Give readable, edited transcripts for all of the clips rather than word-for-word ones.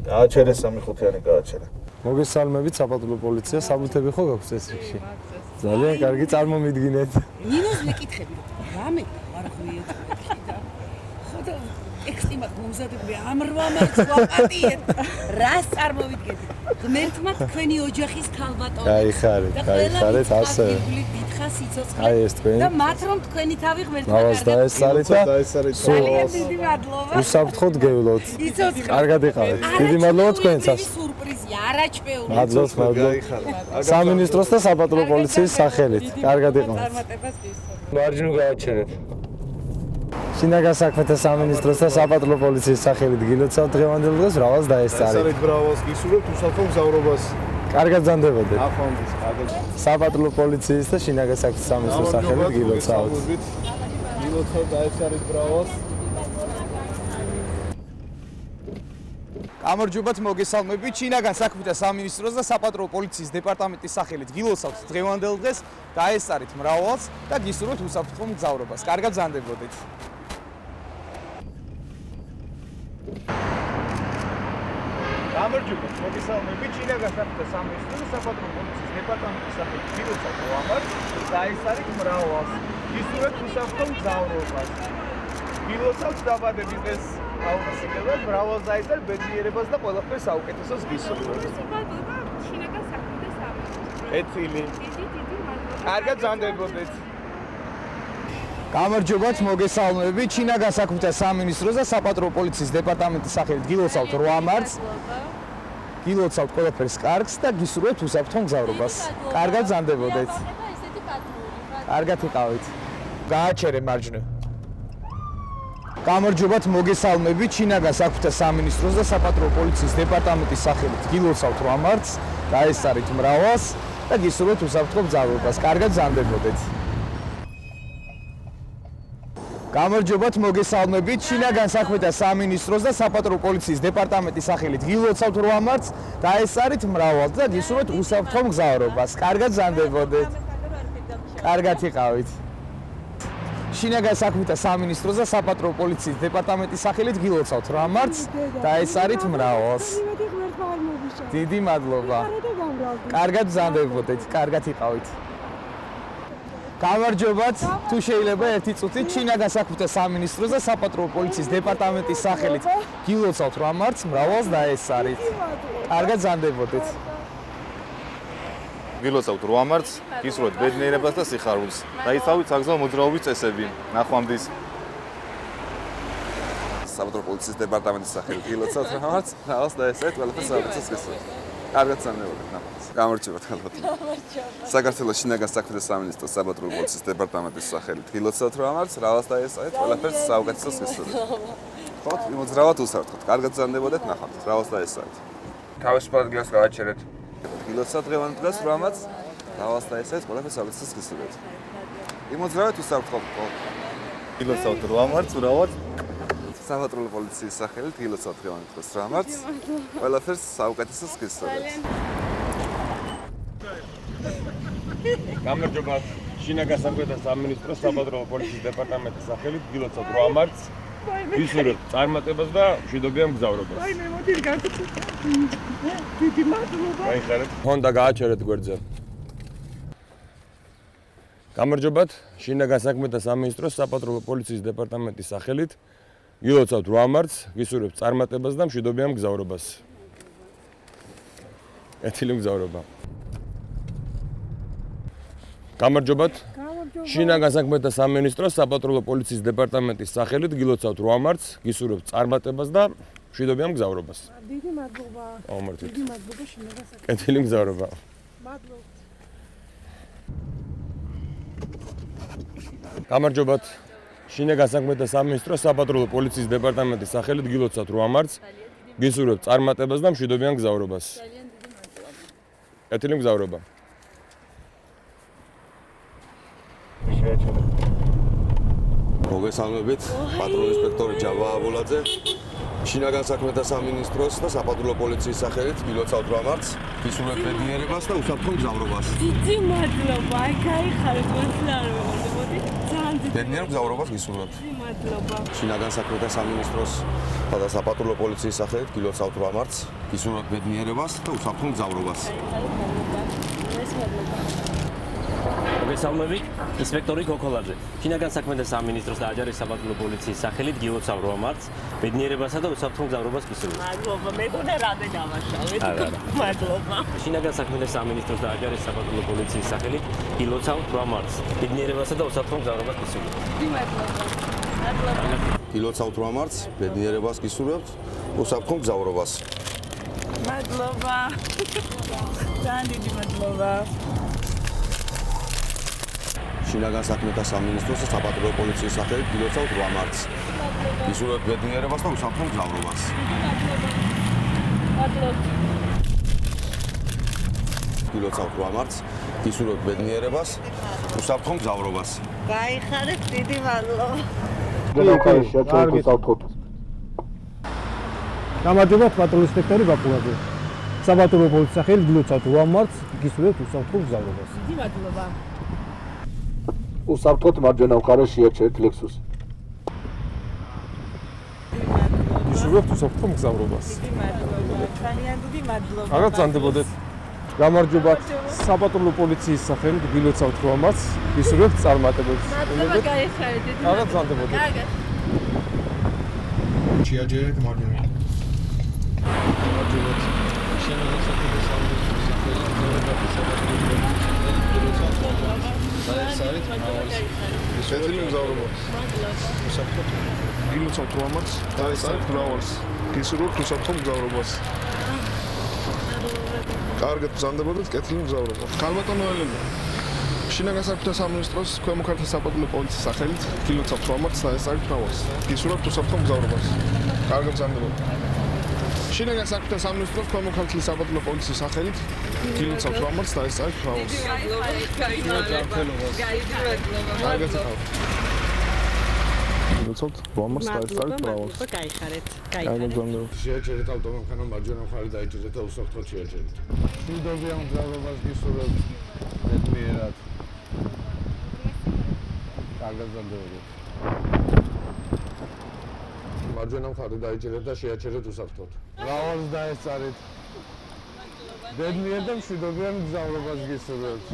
გააჩერე 3-5-იანი გააჩერე. მოგესალმებით საფათულო პოლიცია, საბუთები ხო გაქვს ეს რიგში? ძალიან კარგი, წარმომიდგინეთ. ნინოს მეკითხები, რამე არ ხვიეთ და ხოდა ექსტიმად მომზადებული ამ 8 მარტს ვაპატიეთ. რას წარმოვიდგეთ? ღმერთმა თქვენი ოჯახის ქალბატონი. გაიხარეთ ასე. დიდხა სიცოცხლე. აი ეს თქვენი. და მათ რომ თქვენი თავი ღმერთმა ნავას დაესწარეთ და ძალიან დიდი მადლობა. უსაფრთხოდ გევლოთ. სიცოცხლე. კარგად იყავით. დიდი მადლობა თქვენსაც. სურპრიზი, არაჩვეული. მადლობთ. სამინისტროს და საფათულო პოლიციის სახელით. კარგად იყავით. წარმატებას გისურვებთ. მარჯვნივ გააჩერეთ. შინაგან საქმეთა სამინისტროს და საფათულო პოლიციის სახელით გილოცავთ დღევანდელ დღეს ბრალას დაესწარეთ. ესარით ბრალოს გისურვებთ უსაფრთხო მგზავრობას. კარგად ზანდებოდეთ. ახონდის, კარგად. საფათულო პოლიციის და შინაგან საქმეთა სამინისტროს სახელით გილოცავთ. გილოცავთ დაესწარეთ ბრალოს. გამარჯობათ, მოგესალმებით. შინაგან საქმეთა სამინისტროს და საფათულო პოლიციის დეპარტამენტის სახელით გილოცავთ დღევანდელ დღეს დაესწარეთ მრავლს და გისურვებთ უსაფრთხო მგზავრობას. კარგად ზანდებოდეთ. გამარჯობათ, მოგესალმებით. შინაგან საქმეთა სამინისტროს და საფათულო პოლიციის დეპარტამენტის სახელით გილოცავთ მრავლს და დაესწარეთ მრავლს. გისურვებთ უსაფრთხო მგზავრობას. გილოცავთ დაბადების დღეს აუცილებლად მრავლს დაესწარ ბედნიერებას და ყველაფერს საუკეთესოს გისურვებთ. შინაგან საქმეთა სამინისტრო. ეთილი. დიდი მადლობა. კარგად ზანდებოდეთ. გამარჯობათ, მოგესალმებით. შინაგან საქმეთა სამინისტროს და საფათულო პოლიციის დეპარტამენტის სახელით გილოცავთ 8 მარტს. გილოცავთ ყველაფერს კარგს და გისურვებთ უსაფრთხო მგზავრობას. კარგად ზანდებოდეთ. კარგად იყავით. გააჩერე მარჯვნივ. გამარჯობათ, მოგესალმებით. შინაგან საქმეთა სამინისტროს და საფათულო პოლიციის დეპარტამენტის სახელით გილოცავთ 8 მარტს. დაესწარეთ მრავლს და გისურვებთ უსაფრთხო მგზავრობას. კარგად ზანდებოდეთ. გამარჯობათ, მოგესალმებით. შინაგან საქმეთა სამინისტროს და საფათულო პოლიციის დეპარტამენტის სახელით გილოცავთ 8 მარტს. დაესწარეთ მრავლს და გისურვებთ უსაფრთხო მგზავრობას. კარგად ზანდებოდეთ. კარგად იყავით. შინაგან საქმეთა სამინისტროს და საფათულო პოლიციის დეპარტამენტის სახელით გილოცავთ 8 მარტს. დაესწარეთ მრავლს. დიდი მადლობა. კარგად ზანდებოდეთ. კარგად იყავით. გამარჯობათ, თუ შეიძლება ერთი წუთით შინაგან საქმეთა სამინისტროს და საფათულო პოლიციის დეპარტამენტის სახელით გილოცავთ 8 მარტს. მრავლს დაესწარეთ. კარგად ზანდებოდეთ. გილოცავთ 8 მარტს, გისურვებთ ბედნიერებას და სიხარულს. დაიცავით საგზაო მოძრაობის წესები. ნახვამდის. საფათულო პოლიციის დეპარტამენტის სახელით გილოცავთ 8 მარტს. მრავლს დაესწარეთ ყველაფერს საუკეთესოს გისურვებთ. კარგად ზანდებოდეთ. გამარჯობათ, ხალხო. საქართველოს შინაგან საქმეთა სამინისტროს საფათულო პოლიციის დეპარტამენტის სახელით გილოცავთ 8 მარტს. მრავლს დაესწარეთ ყველაფერს საუკეთესოს გისურვებთ. ხო, მოძრავად უსაფრთხოდ. კარგად ზანდებოდეთ. ნახავთ, მრავლს დაესწარეთ. თავისუფალ ადგილას გააჩერეთ. გილოცავთ დღევანდელ დღეს 8 მარტს. მრავლს დაესწარეთ ყველაფერს საუკეთესოს გისურვებთ. იმოძრავეთ უსაფრთხოდ. გილოცავთ 8 მარტს, მრავლს საფათულო პოლიციის სახელით გილოცავთ დღევანდელ დღეს 8 მარტს. ყველაფერს საუკეთესოს გისურვებთ. გამარჯობათ. შინაგან საქმეთა სამინისტროს საფათულო პოლიციის დეპარტამენტის სახელით გილოცავთ 8 მარტს. გისურვებთ წარმატებას და მშვიდობიან მგზავრობას. დიდი მადლობა. გაიხარეთ. ჰონდა გააჩერეთ გვერდზე. გამარჯობათ. შინაგან საქმეთა სამინისტროს საფათულო პოლიციის დეპარტამენტის სახელით გილოცავთ 8 მარტს. გისურვებთ წარმატებას და მშვიდობიან მგზავრობას. ეთილი მგზავრობა. გამარჯობათ. შინაგან საქმეთა სამინისტროს საფათულო პოლიციის დეპარტამენტის სახელით გილოცავთ 8 მარტს. გისურვებთ წარმატებას და მშვიდობიან მგზავრობას. დიდი მადლობა. ამართლით. დიდი მადლობა შინაგან საქმეთა. ეთილი მგზავრობა. მადლობთ. გამარჯობათ. შინაგან საქმეთა სამინისტროს საფათულო პოლიციის დეპარტამენტის სახელით გილოცავთ 8 მარტს. გისურვებთ წარმატებას და მშვიდობიან მგზავრობას. ძალიან დიდი მადლობა. ეთილი მგზავრობა. მოგესალმებით, პატრონ ინსპექტორი ჯავა აბულაძე. შინაგან საქმეთა სამინისტროს და საფათულო პოლიციის სახელით გილოცავთ 8 მარტს. გისურვებთ ბედნიერებას და უსაფრთხო მგზავრობას. დიდი მადლობა. აი გაიხარეთ, მართლა არ ვეუბნებოდი. ძალიან დიდი ბედნიერ მგზავრობას გისურვებთ. მადლობა. შინაგან საქმეთა სამინისტროს და საპატრულო პოლიციის სახელით გილოცავთ 8 მარტს გისურვებთ ბედნიერებას და უსაფრთხო მგზავრობას. მოგესალმებით, ინსპექტორი ქოქოლაძე. შინაგან საქმეთა სამინისტროს და აჯარის საპატრულო პოლიციის სახელით გილოცავ 8 მარტს ბედნიერებასა და უსაფრთხო მგზავრობას გისურვებთ. მადლობა, მეგონა რამე დავაშავეთ. მადლობა. შინაგან საქმეთა სამინისტროს და აჯარის საპატრულო პოლიციის სახელით გილოცავ 8 მარტს ბედნიერებასა და უსაფრთხო მგზავრობას გისურვებთ. გილოცავთ 8 მარტს ბედნიერებას გისურვებთ უსაფრთხო მგზავრობას. მადლობა. ძალიან დიდი მადლობა. შინაგან საქმეთა სამინისტროს და საპატრულო პოლიციის სახელით გილოცავთ 8 მარტს გისურვებთ ბედნიერებას და უსაფრთხო მგზავრობას. გილოცავთ 8 მარტს გისურვებთ ბედნიერებას უსაფრთხო მგზავრობას. გაიხარეთ, დიდი მადლობა. გამარჯობა, პატრული ინსპექტორი ბაკულაძე. საპატრულო პოლიციის სახელით გილოცავთ 8 მარტს გისურვებთ უსაფრთხო მგზავრობას. დიდი მადლობა. უსაფრთხოდ მარჯვენა მხარეს შეაჩერეთ ლექსუსი. გისურვებთ უსაფრთხო მგზავრობას. დიდი მადლობა. ძალიან დიდი მადლობა. აღარ ძანდებოდეთ. გამარჯობა, საპატრულო პოლიციის სახელით გილოცავთ 8 მარტს გისურვებთ წარმატებებს. მადლობა, გაიხარეთ, დიდი მადლობა. აღარ ძანდებოდეთ. კარგად. შეაჩერეთ მარჯვენა. გამარჯობა. შენობა საქმეთა სამინისტროს სახელით გილოცავთ საპატრულო პოლიციის გილოცავთ 8 მარტს. საერთოდ ისეთი მგზავრობას. გილოცავთ 8 მარტს და ეს არის მრავალს. გისურვებთ უსაფრთხო მგზავრობას. კარგად ბრძანდებოდეთ კეთილი მგზავრობა. ქალბატონო ელენე. შინაგან საქმეთა სამინისტროს ქვემო ქართლის საპატრულო პოლიციის სახელით გილოცავთ 8 მარტს და ეს არის მრავალს. გისურვებთ უსაფრთხო მგზავრობას. კარგად ბრძანდებოდეთ. შინაგან საქმეთა სამინისტროს ქვემო ქართლის საპატრულო პოლიციის სახელით გილოცავთ 8 მარტს და ეს არის მრავალს. გილოცავთ 8 მარტს და ეს არის მრავალს. გაიხარეთ, შეაჩერეთ ავტომანქანა მარჯვენა მხარე დაიჭერეთ და უსაფრთხოდ შეაჩერეთ. მშვიდობიან მგზავრობას გისურვებთ ბედნიერად. კარგად ძანდებოდეთ. მარჯვენა მხარე დაიჭერეთ და შეაჩერეთ უსაფრთხოდ. მრავალს დაესწარით. ბედნიერ და მშვიდობიან მგზავრობას გისურვებთ.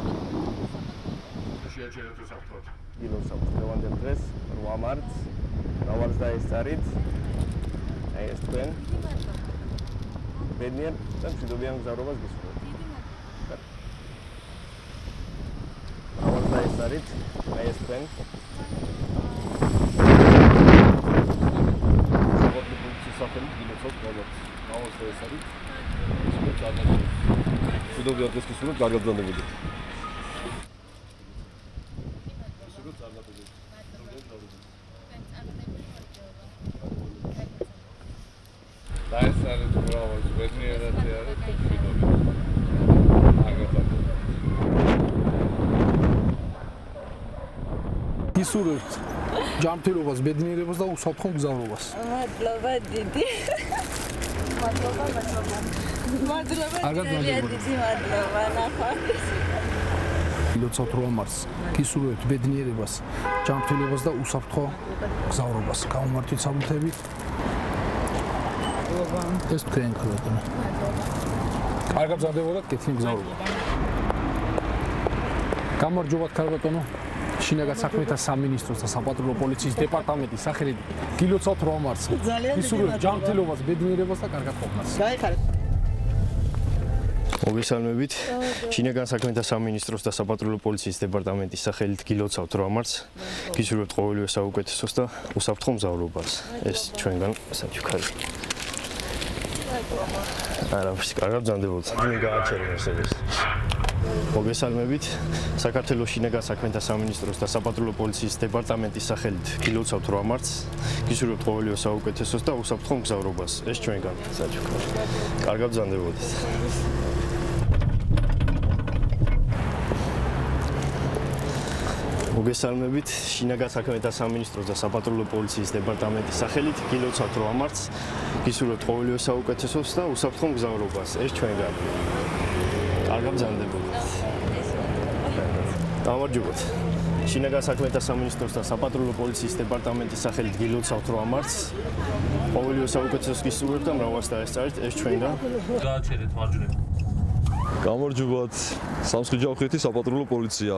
შეაჩერეთ უსაფრთხოდ. გილოცავთ დღევანდელ დღეს 8 მარტს მრავალს დაესწარით. აი ეს თქვენ ბედნიერ და მშვიდობიან მგზავრობას გისურვებთ. მრავალს დაესწარით. აი ეს თქვენ სახელით გილოცავთ 8 მარტს. მრავალს დაესწარით. მშვიდობიან დღეს გისურვებთ, კარგად ბრძანდებოდეთ. დაესწარეთ მრავალს ბედნიერად არის მშვიდობიან. გისურვებთ ჯანმრთელობას, ბედნიერებას და უსაფრთხო მგზავრობას. მადლობა დიდი. მადლობა. დიდი მადლობა ნახავთ. გილოცავთ 8 მარტს გისურვებთ ბედნიერებას, ჯანმრთელობას და უსაფრთხო მგზავრობას. გამომართვით საბუთები. ეს თქვენ ქალბატონო. კარგად ბრძანდებოდეთ კეთილი მგზავრობა. გამარჯობათ ქალბატონო. შინაგან საქმეთა სამინისტროს და საპატრულო პოლიციის დეპარტამენტის სახელით გილოცავთ 8 მარტს. გისურვებთ ჯანმრთელობას, ბედნიერებას და კარგად ყოფნას. გაიხარეთ. მოგესალმებით. შინაგან საქმეთა სამინისტროს და საპატრულო პოლიციის დეპარტამენტის სახელით გილოცავთ 8 მარტს. გისურვებთ ყოველივე საუკეთესოს და უსაფრთხო მგზავრობას. ეს ჩვენგან საჩუქარი. არაფერს კარგად ბრძანდებოდეთ. მე გააჩერე ეს. მოგესალმებით. საქართველოს შინაგან საქმეთა სამინისტროს და საპატრულო პოლიციის დეპარტამენტის სახელით გილოცავთ 8 მარტს. გისურვებთ ყოველივე საუკეთესოს და უსაფრთხო მგზავრობას. ეს ჩვენგან საჩუქარი. კარგად ბრძანდებოდეთ. მოგესალმებით. შინაგან საქმეთა სამინისტროს და საპატრულო პოლიციის დეპარტამენტის სახელით გილოცავთ 8 მარტს. გისურვებთ ყოველივე საუკეთესოს და უსაფრთხო მგზავრობას. ეს ჩვენგან. კარგად ბრძანდებოდეთ. გამარჯობათ. შინაგან საქმეთა სამინისტროს და საპატრულო პოლიციის დეპარტამენტის სახელით გილოცავთ 8 მარტს. ყოველივე საუკეთესოს გისურვებთ და მრავალს დაესწარით ეს ჩვენგან. გააჩერეთ მარჯვნივ. გამარჯობათ. სამცხე-ჯავხეთის საპატრულო პოლიცია.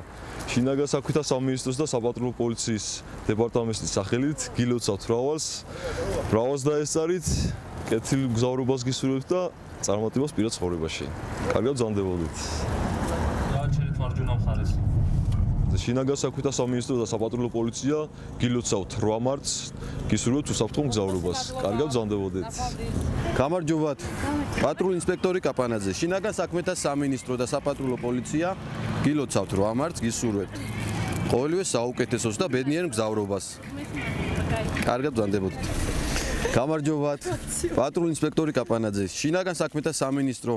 შინაგან საქმეთა სამინისტროს და საპატრულო პოლიციის დეპარტამენტის სახელით გილოცავთ მრავალს დაესწარით. კეთილ მგზავრობას გისურვებთ და წარმატებას პირად ცხოვრებაში. კარგად ბრძანდებოდეთ. გააჩერეთ მარჯვენა მხარეს. შინაგან საქმეთა სამინისტრო და საპატრულო პოლიცია გილოცავთ 8 მარტს. გისურვებთ უსაფრთხო მგზავრობას. კარგად ბრძანდებოდეთ. გამარჯობათ. პატრულ ინსპექტორი კაპანაძე. შინაგან საქმეთა სამინისტრო და საპატრულო პოლიცია გილოცავთ 8 მარტს. გისურვებთ ყოველივე საუკეთესოს და ბედნიერ მგზავრობას. კარგად ბრძანდებოდეთ. გამარჯობათ. პატრულ ინსპექტორი კაპანაძე. შინაგან საქმეთა სამინისტრო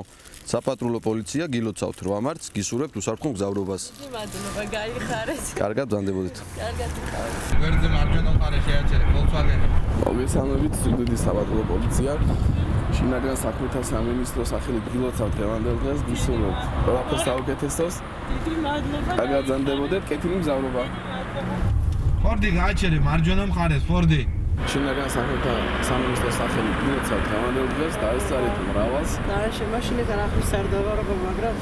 საპატრულო პოლიცია გილოცავთ 8 მარტს. გისურვებთ უსაფრთხო მგზავრობას. მადლობა, გაიხარეთ. კარგად ბრძანდებოდეთ. კარგად ვიყავით. გვერდზე მარჯვენა მხარეს შეაჩერეთ Volkswagen. მოგესალმებით, სიკვდილის საპატრულო პოლიცია. შინაგან საქმეთა სამინისტროს სახელით გილოცავთ დღევანდელ დღეს. გისურვებთ ყველაფერს საუკეთესოს. დიდი მადლობა. კარგად ბრძანდებოდეთ, კეთილი მგზავრობა. ფორდი გააჩერე მარჯვენა მხარეს, ფორდი. შინაგან საქმეთა სამინისტროს სახელით გილოცავთ დღევანდელ დღეს და ესწარით მრავალს. ნარაშე მაშინიდან ახლის სარდაბარობა, მაგრამ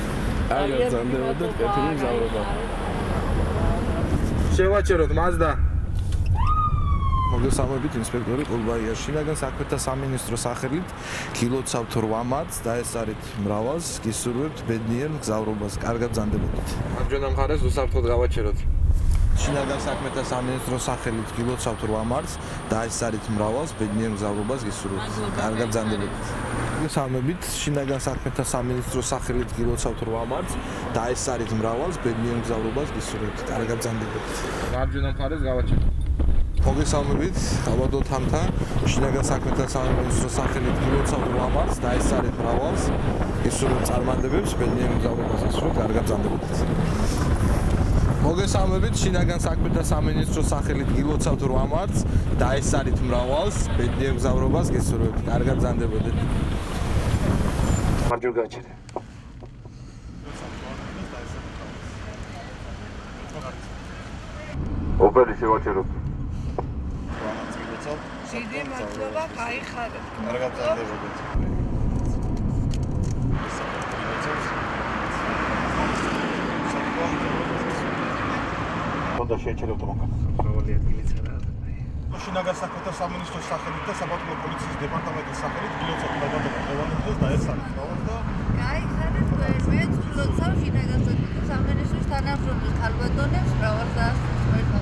კარგად ბრძანდებოდეთ, კეთილი მგზავრობა. შევაჩეროთ Mazda. მოგესალმებით, ინსპექტორი ყურბაია. შინაგან საქმეთა სამინისტროს სახელით გილოცავთ 8 მარტს და ესწარით მრავალს. გისურვებთ ბედნიერ მგზავრობას. კარგად ბრძანდებოდეთ. მარჯვენა მხარეს უსაფრთხოდ გავაჩეროთ. შინაგან საქმეთა სამინისტროს სახელით გილოცავთ 8 მარტს და ესწარით მრავალს. ბედნიერ მგზავრობას გისურვებთ. კარგად ბრძანდებოდეთ. მოგესალმებით, შინაგან საქმეთა სამინისტროს სახელით გილოცავთ 8 მარტს და ესწარით მრავალს. ბედნიერ მგზავრობას გისურვებთ. კარგად ბრძანდებოდეთ. მარჯვენა მხარეს გავაჩეროთ. მოგესალმებით, ალბათ თამთა შინაგან საქმეთა სამინისტროს სახელით გილოცავთ 8 მარტს და ესწარით მრავალს. გისურვებთ წარმატებებს, ბედნიერ მგზავრობას გისურვებთ. კარგად ბრძანდებოდეთ. მოგესალმებით, შინაგან საქმეთა სამინისტროს სახელით გილოცავთ 8 მარტს და ესწარით მრავალს. ბედნიერ მგზავრობას გისურვებთ. კარგად ბრძანდებოდეთ. მარჯვენა გააჩერე. ოპერი შევაჩეროთ. დიდი მადლობა, გაიხარეთ. კარგად ბრძანდებოდეთ. და შეეჩერებთ მანქანას. მრავალი ადგილიც არა. შინაგან საქმეთა სამინისტროს სახელით და საპატრულო პოლიციის დეპარტამენტის სახელით გილოცავთ დღევანდელ დღეს და ესწარით მრავალს და გაიხარეთ მე გილოცავ შინაგან საქმეთა სამინისტროს თანამშრომლის ქალბატონებს მრავალს და